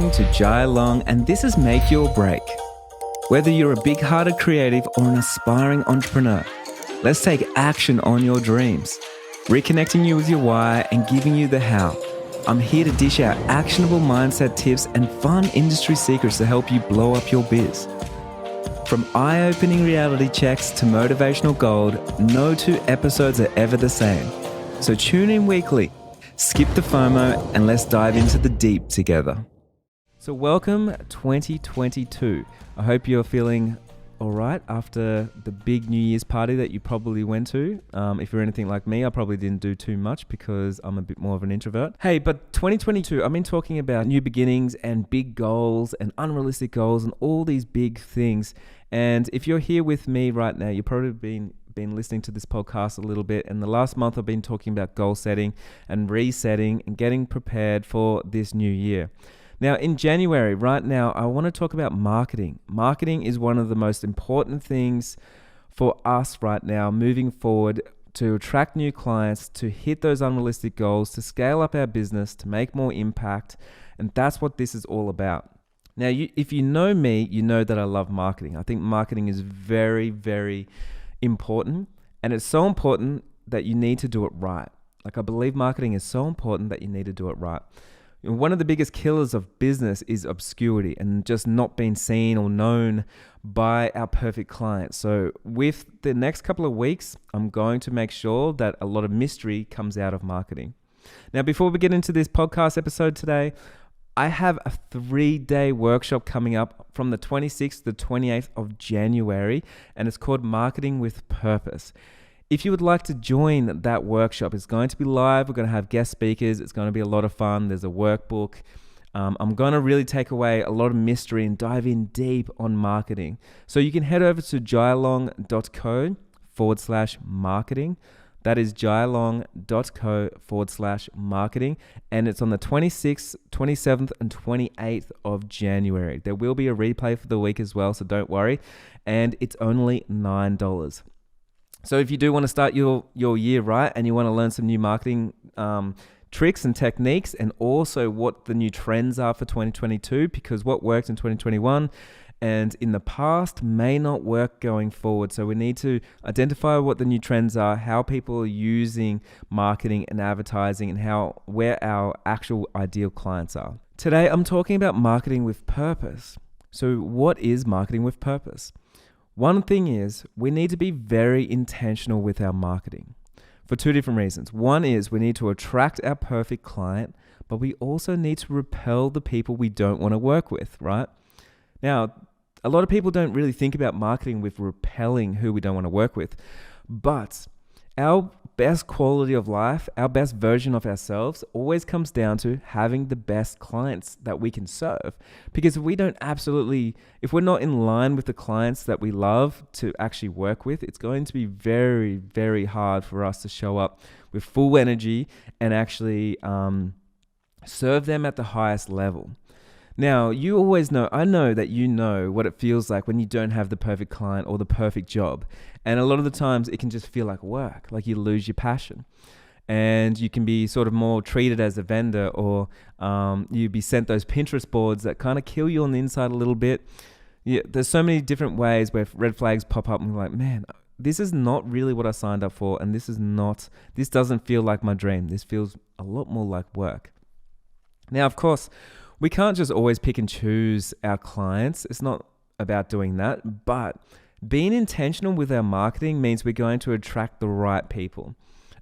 listening to Jai Long, and this is Make Your Break. Whether you're a big-hearted creative or an aspiring entrepreneur, let's take action on your dreams, reconnecting you with your why and giving you the how. I'm here to dish out actionable mindset tips and fun industry secrets to help you blow up your biz. From eye-opening reality checks to motivational gold, no two episodes are ever the same. So tune in weekly, skip the FOMO, and let's dive into the deep together. So welcome 2022. I hope you're feeling all right after the big New Year's party that you probably went to. If you're anything like me, I probably didn't do too much because I'm a bit more of an introvert. Hey, but 2022, I've been talking about new beginnings and big goals and unrealistic goals and all these big things. And if you're here with me right now, you've probably been listening to this podcast a little bit. And the last month I've been talking about goal setting and resetting and getting prepared for this new year. Now, in January, right now, I want to talk about marketing. Marketing is one of the most important things for us right now, moving forward to attract new clients, to hit those unrealistic goals, to scale up our business, to make more impact. And that's what this is all about. Now, if you know me, you know that I love marketing. I think marketing is very, very important. And it's so important that you need to do it right. Like, I believe marketing is so important that you need to do it right. One of the biggest killers of business is obscurity and just not being seen or known by our perfect clients. So with the next couple of weeks, I'm going to make sure that a lot of mystery comes out of marketing. Now, before we get into this podcast episode today, I have a 3-day workshop coming up from the 26th to the 28th of January, and it's called Marketing with Purpose. If you would like to join that workshop, it's going to be live. We're going to have guest speakers. It's going to be a lot of fun. There's a workbook. I'm going to really take away a lot of mystery and dive in deep on marketing. So you can head over to jailong.co/marketing. That is jailong.co/marketing. And it's on the 26th, 27th, and 28th of January. There will be a replay for the week as well, so don't worry. And it's only $9. So if you do want to start your year right and you want to learn some new marketing tricks and techniques, and also what the new trends are for 2022, because what worked in 2021 and in the past may not work going forward. So we need to identify what the new trends are, how people are using marketing and advertising, and where our actual ideal clients are. Today, I'm talking about marketing with purpose. So what is marketing with purpose? One thing is, we need to be very intentional with our marketing for two different reasons. One is we need to attract our perfect client, but we also need to repel the people we don't want to work with, right? Now, a lot of people don't really think about marketing with repelling who we don't want to work with, but our best quality of life, our best version of ourselves always comes down to having the best clients that we can serve. Because if we're not in line with the clients that we love to actually work with, it's going to be very, very hard for us to show up with full energy and actually serve them at the highest level. Now, you always know, I know that you know what it feels like when you don't have the perfect client or the perfect job. And a lot of the times it can just feel like work, like you lose your passion. And you can be sort of more treated as a vendor, or you be sent those Pinterest boards that kind of kill you on the inside a little bit. Yeah, there's so many different ways where red flags pop up and you're like, man, this is not really what I signed up for. And this doesn't feel like my dream. This feels a lot more like work. Now, of course, we can't just always pick and choose our clients. It's not about doing that, but being intentional with our marketing means we're going to attract the right people.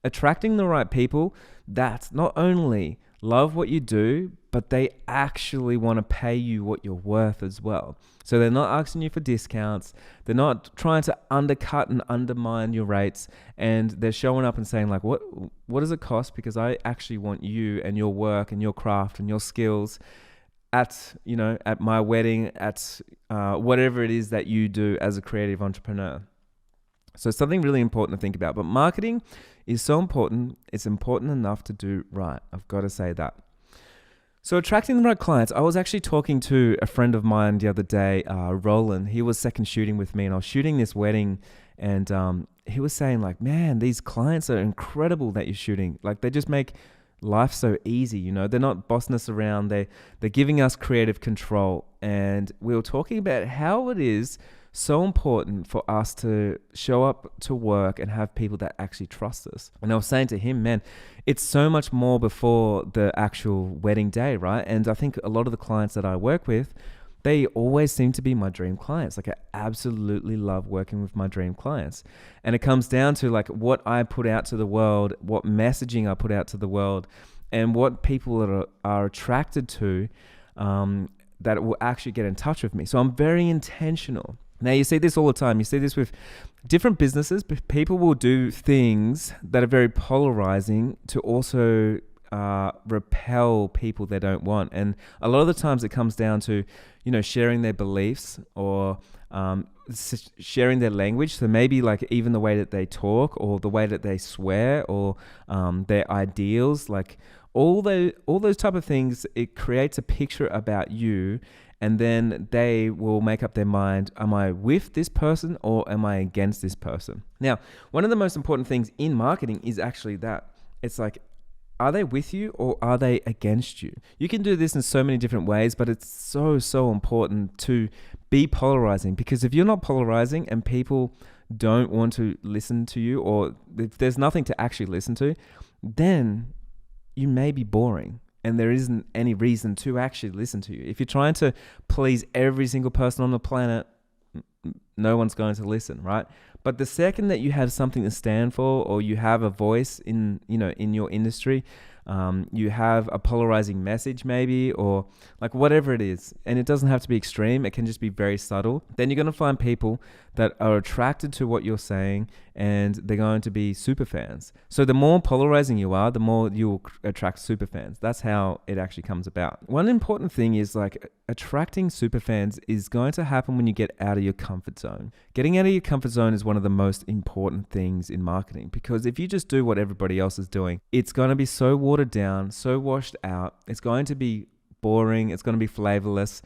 Attracting the right people that not only love what you do, but they actually want to pay you what you're worth as well. So they're not asking you for discounts. They're not trying to undercut and undermine your rates. And they're showing up and saying like, what does it cost? Because I actually want you and your work and your craft and your skills at my wedding, at whatever it is that you do as a creative entrepreneur. So something really important to think about. But marketing is so important. It's important enough to do right. I've got to say that. So attracting the right clients, I was actually talking to a friend of mine the other day, Roland. He was second shooting with me, and I was shooting this wedding, and he was saying like, man, these clients are incredible that you're shooting. Like they just make life's so easy, they're not bossing us around. They're giving us creative control. And we were talking about how it is so important for us to show up to work and have people that actually trust us. And I was saying to him, man, it's so much more before the actual wedding day, right? And I think a lot of the clients that I work with, they always seem to be my dream clients. Like, I absolutely love working with my dream clients. And it comes down to like what I put out to the world, what messaging I put out to the world, and what people are attracted to, that will actually get in touch with me. So I'm very intentional. Now, you see this all the time. You see this with different businesses. People will do things that are very polarizing to also repel people they don't want. And a lot of the times it comes down to, sharing their beliefs or sharing their language. So maybe like even the way that they talk or the way that they swear or their ideals, like all those type of things, it creates a picture about you. And then they will make up their mind, am I with this person or am I against this person? Now, one of the most important things in marketing is actually that. It's like, are they with you or are they against you? You can do this in so many different ways, but it's so important to be polarizing, because if you're not polarizing and people don't want to listen to you, or if there's nothing to actually listen to, then you may be boring. And there isn't any reason to actually listen to you. If you're trying to please every single person on the planet, no one's going to listen, right? But the second that you have something to stand for, or you have a voice in your industry, you have a polarizing message maybe, or like whatever it is, and it doesn't have to be extreme, it can just be very subtle, then you're going to find people that are attracted to what you're saying, and they're going to be super fans. So the more polarizing you are, the more you'll attract super fans. That's how it actually comes about. One important thing is like attracting super fans is going to happen when you get out of your comfort zone. Getting out of your comfort zone is one of the most important things in marketing, because if you just do what everybody else is doing, it's going to be so watered down, so washed out. It's going to be boring. It's going to be flavorless,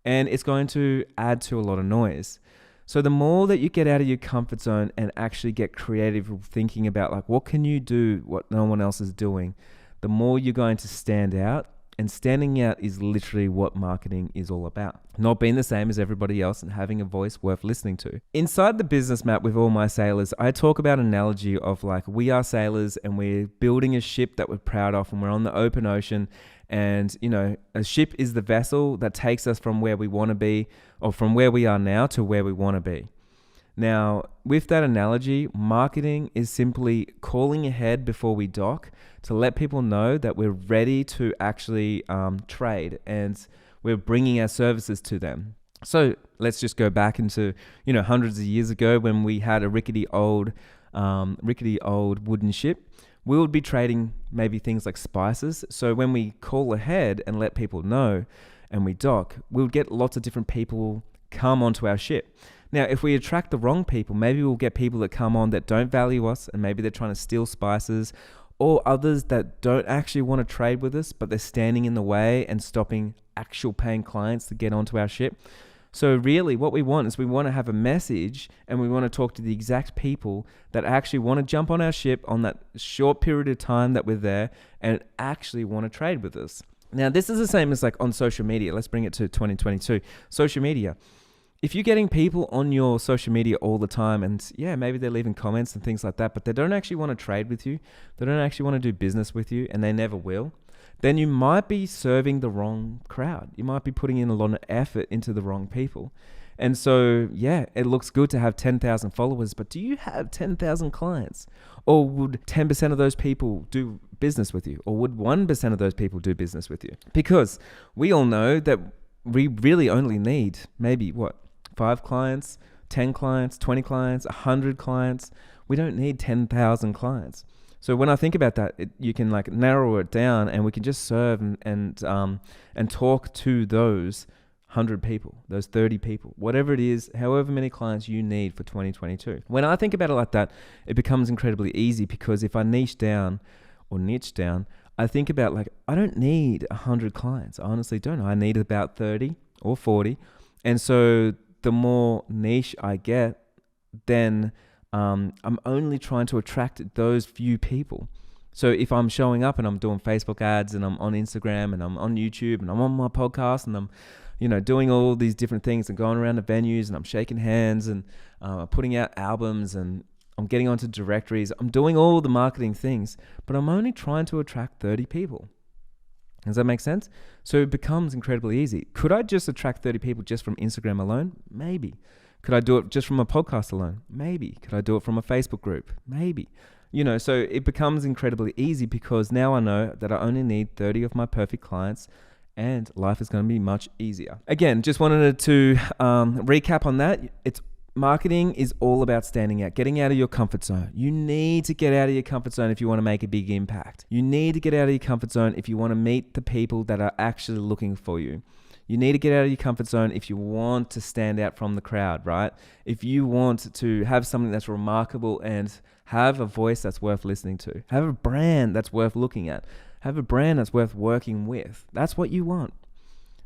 and it's going to add to a lot of noise. So the more that you get out of your comfort zone and actually get creative thinking about like, what can you do what no one else is doing, the more you're going to stand out. And standing out is literally what marketing is all about. Not being the same as everybody else and having a voice worth listening to. Inside the business map with all my sailors, I talk about an analogy of like, we are sailors and we're building a ship that we're proud of, and we're on the open ocean. And, a ship is the vessel that takes us from where we want to be, or from where we are now to where we want to be. Now, with that analogy, marketing is simply calling ahead before we dock to let people know that we're ready to actually trade, and we're bringing our services to them. So let's just go back into, hundreds of years ago when we had a rickety old wooden ship. We would be trading maybe things like spices. So when we call ahead and let people know and we dock, we'll get lots of different people come onto our ship. Now, if we attract the wrong people, maybe we'll get people that come on that don't value us, and maybe they're trying to steal spices, or others that don't actually want to trade with us, but they're standing in the way and stopping actual paying clients to get onto our ship. So really what we want is we want to have a message, and we want to talk to the exact people that actually want to jump on our ship on that short period of time that we're there and actually want to trade with us. Now, this is the same as like on social media. Let's bring it to 2022. Social media. If you're getting people on your social media all the time, and maybe they're leaving comments and things like that, but they don't actually want to trade with you, they don't actually want to do business with you, and they never will, then you might be serving the wrong crowd. You might be putting in a lot of effort into the wrong people. And so, it looks good to have 10,000 followers, but do you have 10,000 clients? Or would 10% of those people do business with you? Or would 1% of those people do business with you? Because we all know that we really only need maybe 5 clients, 10 clients, 20 clients, 100 clients. We don't need 10,000 clients. So when I think about that, you can like narrow it down, and we can just serve and talk to those 100 people, those 30 people, whatever it is, however many clients you need for 2022. When I think about it like that, it becomes incredibly easy, because if I niche down, I think about like, I don't need 100 clients. I honestly don't. I need about 30 or 40. And so the more niche I get, then I'm only trying to attract those few people. So if I'm showing up and I'm doing Facebook ads and I'm on Instagram and I'm on YouTube and I'm on my podcast and I'm, doing all these different things and going around to venues and I'm shaking hands and putting out albums and I'm getting onto directories, I'm doing all the marketing things, but I'm only trying to attract 30 people. Does that make sense? So it becomes incredibly easy. Could I just attract 30 people just from Instagram alone? Maybe. Could I do it just from a podcast alone? Maybe. Could I do it from a Facebook group? Maybe. So it becomes incredibly easy because now I know that I only need 30 of my perfect clients and life is going to be much easier. Again, just wanted to recap on that. Marketing is all about standing out, getting out of your comfort zone. You need to get out of your comfort zone if you want to make a big impact. You need to get out of your comfort zone if you want to meet the people that are actually looking for you. You need to get out of your comfort zone if you want to stand out from the crowd, right? If you want to have something that's remarkable and have a voice that's worth listening to, have a brand that's worth looking at, have a brand that's worth working with. That's what you want.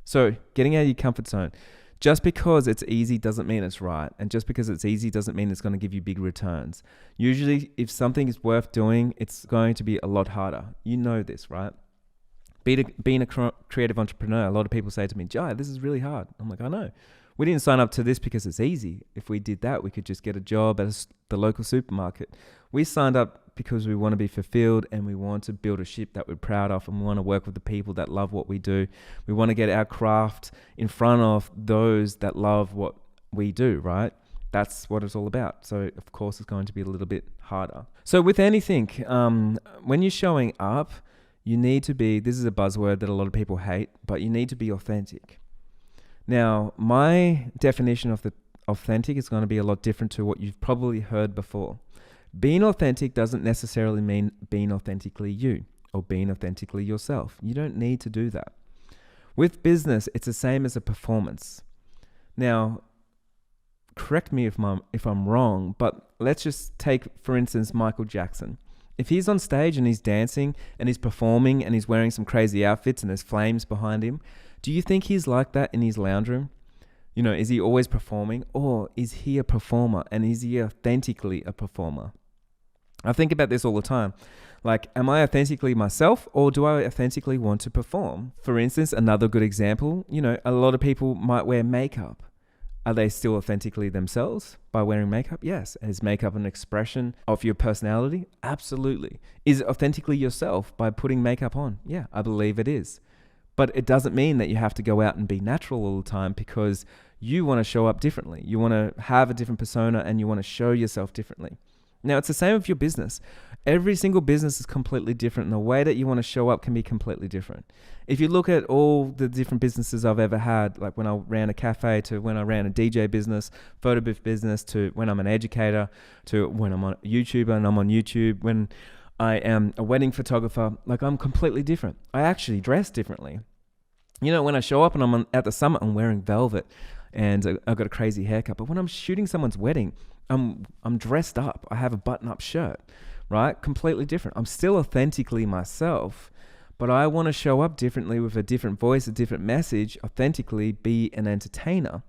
So getting out of your comfort zone. Just because it's easy doesn't mean it's right. And just because it's easy doesn't mean it's going to give you big returns. Usually, if something is worth doing, it's going to be a lot harder. You know this, right? Being a creative entrepreneur, a lot of people say to me, Jai, this is really hard. I'm like, I know. We didn't sign up to this because it's easy. If we did that, we could just get a job at the local supermarket. We signed up because we want to be fulfilled and we want to build a ship that we're proud of and we want to work with the people that love what we do. We want to get our craft in front of those that love what we do, right? That's what it's all about. So of course it's going to be a little bit harder. So with anything, when you're showing up, you need to be, this is a buzzword that a lot of people hate, but you need to be authentic. Now, my definition of the authentic is going to be a lot different to what you've probably heard before. Being authentic doesn't necessarily mean being authentically you or being authentically yourself. You don't need to do that. With business, it's the same as a performance. Now, correct me if I'm wrong, but let's just take, for instance, Michael Jackson. If he's on stage and he's dancing and he's performing and he's wearing some crazy outfits and there's flames behind him, do you think he's like that in his lounge room? Is he always performing, or is he a performer and is he authentically a performer? I think about this all the time. Like, am I authentically myself or do I authentically want to perform? For instance, another good example, a lot of people might wear makeup. Are they still authentically themselves by wearing makeup? Yes. Is makeup an expression of your personality? Absolutely. Is it authentically yourself by putting makeup on? Yeah, I believe it is. But it doesn't mean that you have to go out and be natural all the time because you want to show up differently. You want to have a different persona and you want to show yourself differently. Now, it's the same with your business. Every single business is completely different and the way that you want to show up can be completely different. If you look at all the different businesses I've ever had, like when I ran a cafe to when I ran a DJ business, photo booth business, to when I'm an educator, to when I'm a YouTuber and I'm on YouTube, when I am a wedding photographer, like I'm completely different. I actually dress differently. When I show up and I'm at the summit, I'm wearing velvet and I've got a crazy haircut. But when I'm shooting someone's wedding, I'm dressed up. I have a button-up shirt, right? Completely different. I'm still authentically myself, but I want to show up differently with a different voice, a different message, authentically be an entertainer.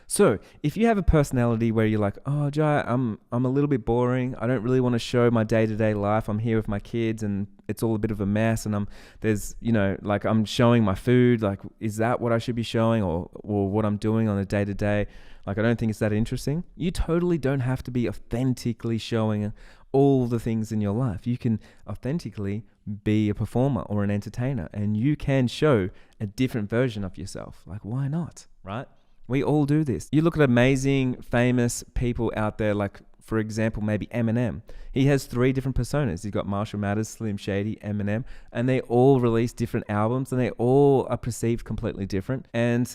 So if you have a personality where you're like, oh, Jai, I'm a little bit boring. I don't really want to show my day-to-day life. I'm here with my kids and it's all a bit of a mess. And I'm showing my food. Like, is that what I should be showing or what I'm doing on a day-to-day? Like, I don't think it's that interesting. You totally don't have to be authentically showing all the things in your life. You can authentically be a performer or an entertainer and you can show a different version of yourself. Like, why not, right? We all do this. You look at amazing, famous people out there, like, for example, maybe Eminem. He has 3 different personas. He's got Marshall Mathers, Slim Shady, Eminem, and they all release different albums and they all are perceived completely different. And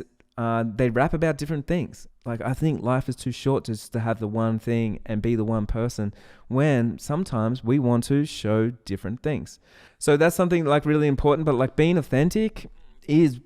they rap about different things. Like, I think life is too short just to have the one thing and be the one person when sometimes we want to show different things. So that's something like really important, but like being authentic is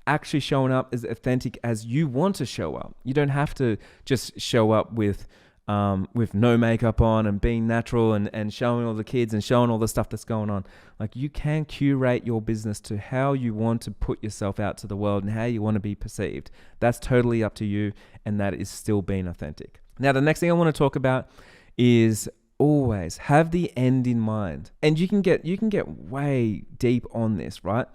actually showing up as authentic as you want to show up. You don't have to just show up with no makeup on and being natural and showing all the kids and showing all the stuff that's going on. Like, you can curate your business to how you want to put yourself out to the world and how you want to be perceived. That's totally up to you, and that is still being authentic. Now, the next thing I want to talk about is always have the end in mind. And you can get way deep on this, right?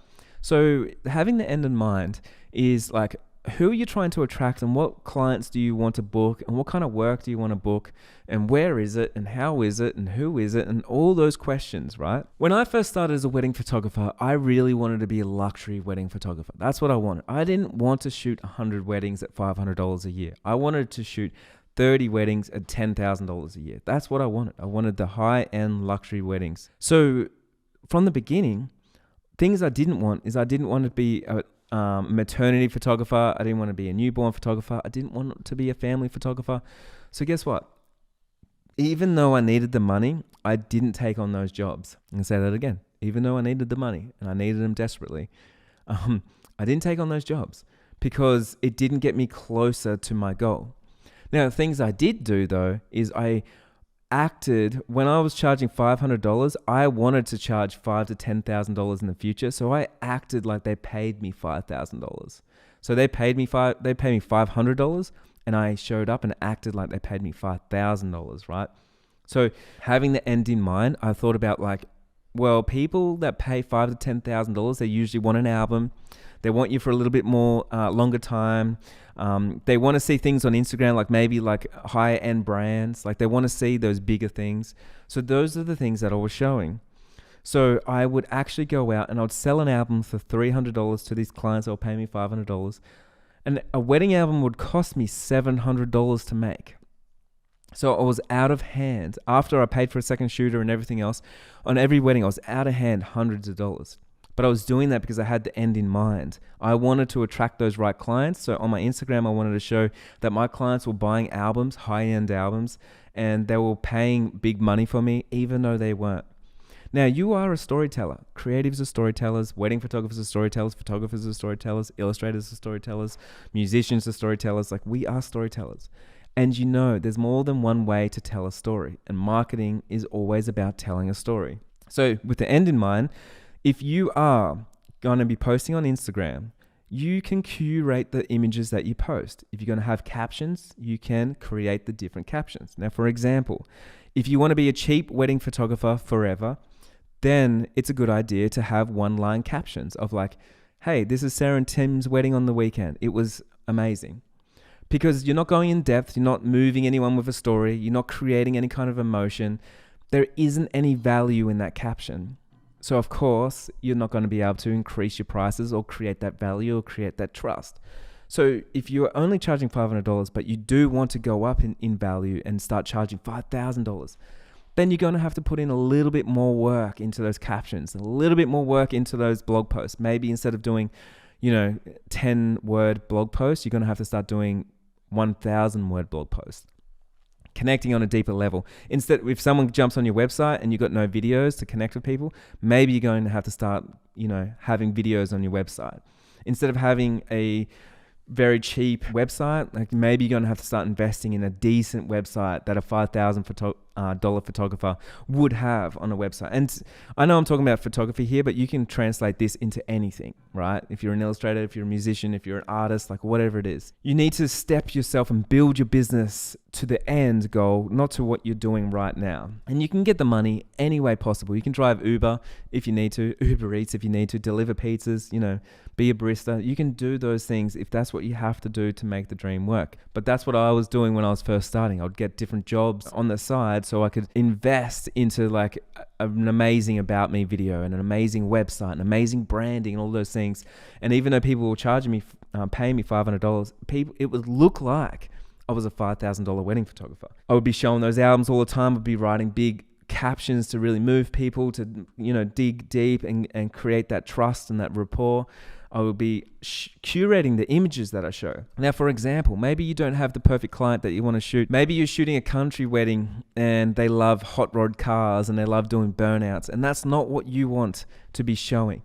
So having the end in mind is like, who are you trying to attract, and what clients do you want to book, and what kind of work do you want to book, and where is it, and how is it, and who is it, and all those questions, right? When I first started as a wedding photographer, I really wanted to be a luxury wedding photographer. That's what I wanted. I didn't want to shoot 100 weddings at $500 a year. I wanted to shoot 30 weddings at $10,000 a year. That's what I wanted. I wanted the high-end luxury weddings. So from the beginning, things I didn't want is I didn't want to be a maternity photographer. I didn't want to be a newborn photographer. I didn't want to be a family photographer. So guess what? Even though I needed the money, I didn't take on those jobs. I'm going to say that again. Even though I needed the money and I needed them desperately, I didn't take on those jobs because it didn't get me closer to my goal. Now, the things I did do though is I acted when I was charging $500. I wanted to charge $5,000 to $10,000 in the future, so I acted like they paid me $5,000. So they paid me $500, and I showed up and acted like they paid me $5,000, right? So having the end in mind, I thought about like, well, people that pay $5,000 to $10,000, they usually want an album. They want you for a little bit more longer time. They want to see things on Instagram, like maybe like higher end brands. Like they want to see those bigger things. So those are the things that I was showing. So I would actually go out and I would sell an album for $300 to these clients that will pay me $500. And a wedding album would cost me $700 to make. So I was out of hand. After I paid for a second shooter and everything else, on every wedding, I was out of hand hundreds of dollars. But I was doing that because I had the end in mind. I wanted to attract those right clients. So on my Instagram, I wanted to show that my clients were buying albums, high-end albums, and they were paying big money for me, even though they weren't. Now, you are a storyteller. Creatives are storytellers. Wedding photographers are storytellers. Photographers are storytellers. Illustrators are storytellers. Musicians are storytellers. Like, we are storytellers. And you know, there's more than one way to tell a story. And marketing is always about telling a story. So with the end in mind, if you are going to be posting on Instagram, you can curate the images that you post. If you're going to have captions, you can create the different captions. Now, for example, if you want to be a cheap wedding photographer forever, then it's a good idea to have one-line captions of like, hey, this is Sarah and Tim's wedding on the weekend. It was amazing. Because you're not going in depth, you're not moving anyone with a story, you're not creating any kind of emotion. There isn't any value in that caption. So of course, you're not going to be able to increase your prices or create that value or create that trust. So if you're only charging $500, but you do want to go up in value and start charging $5,000, then you're going to have to put in a little bit more work into those captions, a little bit more work into those blog posts. Maybe instead of doing, 10-word blog posts, you're going to have to start doing 1,000-word blog posts. Connecting on a deeper level. Instead, if someone jumps on your website and you've got no videos to connect with people, maybe you're going to have to start, having videos on your website. Instead of having a very cheap website, like maybe you're going to have to start investing in a decent website that a $5,000 photographer would have on a website. And I know I'm talking about photography here, but you can translate this into anything, right? If you're an illustrator, if you're a musician, if you're an artist, like whatever it is, you need to step yourself and build your business to the end goal, not to what you're doing right now. And you can get the money any way possible. You can drive Uber if you need to, Uber Eats if you need to, deliver pizzas, be a barista. You can do those things if that's what you have to do to make the dream work. But that's what I was doing when I was first starting. I would get different jobs on the side so I could invest into like an amazing About Me video and an amazing website, an amazing branding and all those things. And even though people were charging me, paying me $500, it would look like I was a $5,000 wedding photographer. I would be showing those albums all the time. I'd be writing big captions to really move people to, dig deep and create that trust and that rapport. I will be curating the images that I show. Now, for example, maybe you don't have the perfect client that you want to shoot. Maybe you're shooting a country wedding and they love hot rod cars and they love doing burnouts, and that's not what you want to be showing.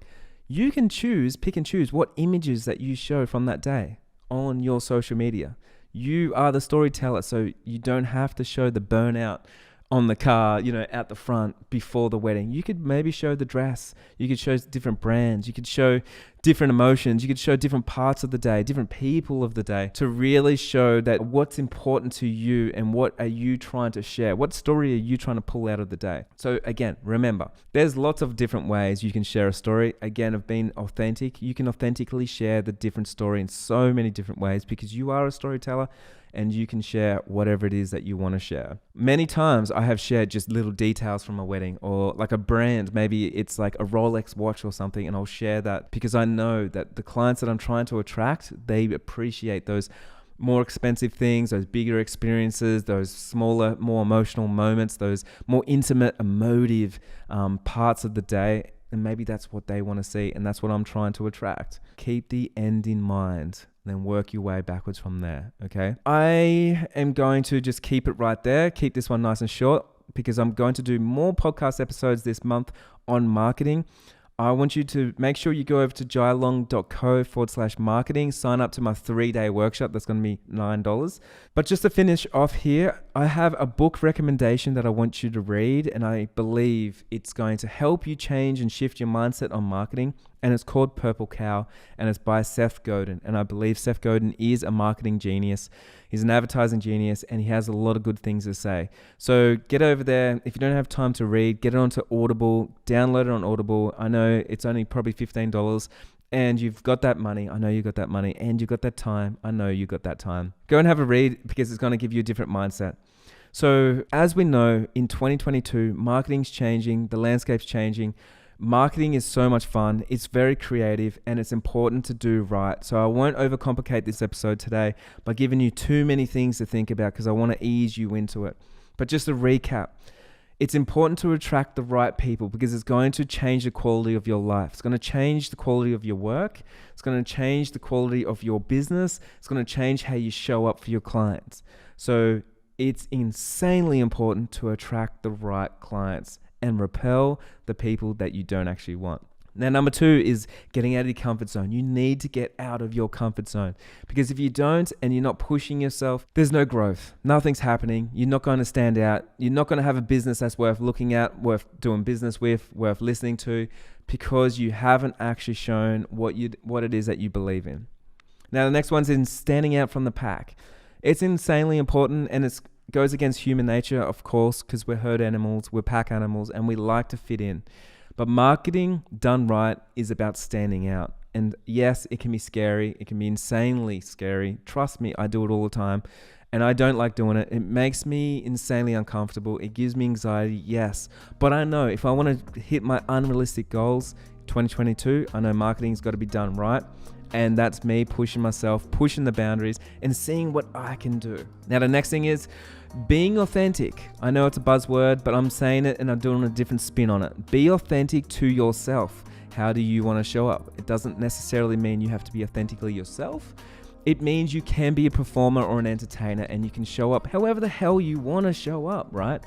You can pick and choose what images that you show from that day on your social media. You are the storyteller, so you don't have to show the burnout on the car, out the front before the wedding. You could maybe show the dress. You could show different brands. You could show different emotions. You could show different parts of the day, different people of the day, to really show that what's important to you and what are you trying to share. What story are you trying to pull out of the day? So again, remember, there's lots of different ways you can share a story. Again, of being authentic. You can authentically share the different story in so many different ways because you are a storyteller and you can share whatever it is that you want to share. Many times I have shared just little details from a wedding or like a brand. Maybe it's like a Rolex watch or something, and I'll share that because I know that the clients that I'm trying to attract, they appreciate those more expensive things, those bigger experiences, those smaller, more emotional moments, those more intimate, emotive parts of the day. And maybe that's what they want to see, and that's what I'm trying to attract. Keep the end in mind, then work your way backwards from there, okay? I am going to just keep it right there, keep this one nice and short, because I'm going to do more podcast episodes this month on marketing. I want you to make sure you go over to jailong.co/marketing, sign up to my 3-day workshop. That's going to be $9. But just to finish off here, I have a book recommendation that I want you to read, and I believe it's going to help you change and shift your mindset on marketing. And it's called Purple Cow, and it's by Seth Godin. And I believe Seth Godin is a marketing genius. He's an advertising genius, and he has a lot of good things to say. So get over there. If you don't have time to read, get it onto Audible, download it on Audible. I know it's only probably $15, and you've got that money. I know you got that money, and you got that time. I know you got that time. Go and have a read because it's going to give you a different mindset. So as we know, in 2022, marketing's changing, the landscape's changing. Marketing is so much fun. It's very creative and it's important to do right. So I won't overcomplicate this episode today by giving you too many things to think about because I want to ease you into it. But just to recap, it's important to attract the right people because it's going to change the quality of your life. It's going to change the quality of your work. It's going to change the quality of your business. It's going to change how you show up for your clients. So it's insanely important to attract the right clients and repel the people that you don't actually want. Now, number 2 is getting out of your comfort zone. You need to get out of your comfort zone because if you don't and you're not pushing yourself, there's no growth. Nothing's happening. You're not going to stand out. You're not going to have a business that's worth looking at, worth doing business with, worth listening to because you haven't actually shown what it is that you believe in. Now, the next one's in standing out from the pack. It's insanely important and it goes against human nature, of course, because we're herd animals, we're pack animals, and we like to fit in. But marketing done right is about standing out. And yes, it can be scary. It can be insanely scary. Trust me, I do it all the time. And I don't like doing it. It makes me insanely uncomfortable. It gives me anxiety, yes. But I know if I want to hit my unrealistic goals, 2022, I know marketing's got to be done right. And that's me pushing myself, pushing the boundaries and seeing what I can do. Now, the next thing is being authentic. I know it's a buzzword, but I'm saying it and I'm doing a different spin on it. Be authentic to yourself. How do you want to show up? It doesn't necessarily mean you have to be authentically yourself. It means you can be a performer or an entertainer and you can show up however the hell you want to show up, right?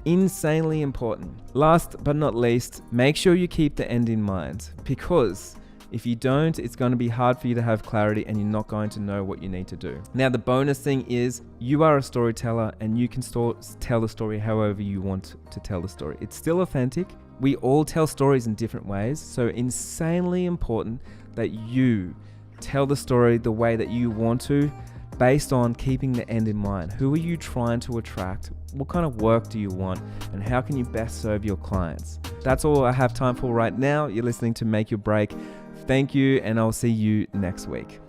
Insanely important. Last but not least, make sure you keep the end in mind because if you don't, it's going to be hard for you to have clarity and you're not going to know what you need to do. Now, the bonus thing is you are a storyteller and you can tell the story however you want to tell the story. It's still authentic. We all tell stories in different ways. So insanely important that you tell the story the way that you want to based on keeping the end in mind. Who are you trying to attract? What kind of work do you want? And how can you best serve your clients? That's all I have time for right now. You're listening to Make Your Break. Thank you, and I'll see you next week.